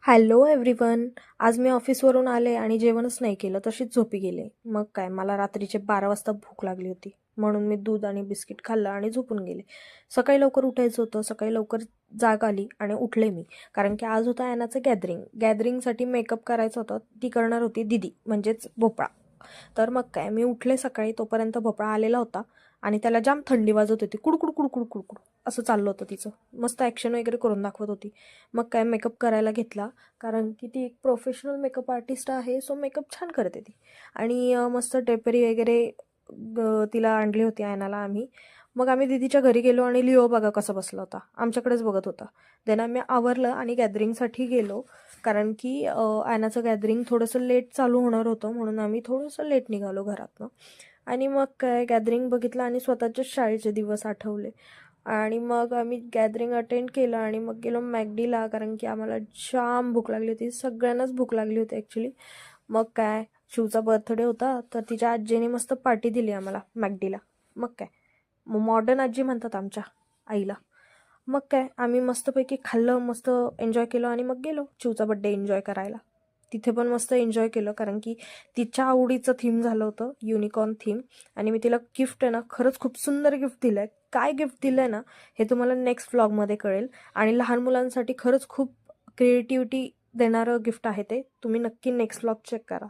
Hello everyone. आज मी ऑफिसवरून आले आणि जेवणच नाही केलं, तशीच झोपी गेले. मग काय, मला रात्रीचे 12 वाजता भूक लागली होती, म्हणून मी दूध आणि बिस्किट खाल्लं आणि झोपून गेले. सकाळी लवकर उठायचं होतं. सकाळी लवकर जाग आली आणि उठले मी, कारण की आज होतं ॲनाचं गॅदरिंगसाठी मेकअप करायचं होतं. ती करणार होती दिदी, म्हणजेच भोपळा. तर मग काय, मी उठले सकाळी, तोपर्यंत भोपळा आलेला होता आणि त्याला जाम थंडी वाजत होती. कुडकुड कुडकुड कुडकुड असं चाललं होतं तिचं. मस्त ॲक्शन वगैरे करून दाखवत होती. मग काय, मेकअप करायला घेतला, कारण की ती एक प्रोफेशनल मेकअप आर्टिस्ट आहे, सो मेकअप छान करते ती. आणि मस्त टेपरी वगैरे तिला आणली होती आयनाला आम्ही. मग आम्ही दीदीच्या घरी गेलो आणि लिओ बघा कसा बसला होता, आमच्याकडेच बघत होता. देन आम्ही आवरलं आणि गॅदरिंगसाठी गेलो, कारण की आयनाचं गॅदरिंग थोडंसं लेट चालू होणार होतं, म्हणून आम्ही थोडंसं लेट निघालो घरातनं. आणि मग काय, गॅदरिंग बघितलं आणि स्वतःच्याच शाळेचे दिवस आठवले. आणि मग आम्ही गॅदरिंग अटेंड केलं आणि मग गेलो मॅकडीला, कारण की आम्हाला जाम भूक लागली होती. सगळ्यांनाच भूक लागली होती ॲक्च्युली. मग काय, शिवचा बर्थडे होता, तर तिच्या आजीने मस्त पार्टी दिली आम्हाला मॅकडीला. मग काय, मॉडर्न आजी म्हणतात आमच्या आईला. मग काय, आम्ही मस्तपैकी खाल्लं, मस्त एन्जॉय केलं आणि मग गेलो चिवचा बड्डे एन्जॉय करायला. तिथे पण मस्त एन्जॉय केलं, कारण की तिच्या आवडीचं थीम झालं होतं, युनिकॉर्न थीम. आणि मी तिला गिफ्ट आहे ना, खरंच खूप सुंदर गिफ्ट दिलं आहे. काय गिफ्ट दिलं आहे ना, हे तुम्हाला नेक्स्ट व्लॉगमध्ये कळेल. आणि लहान मुलांसाठी खरंच खूप क्रिएटिव्हिटी देणारं गिफ्ट आहे ते. तुम्ही नक्की नेक्स्ट व्लॉग चेक करा.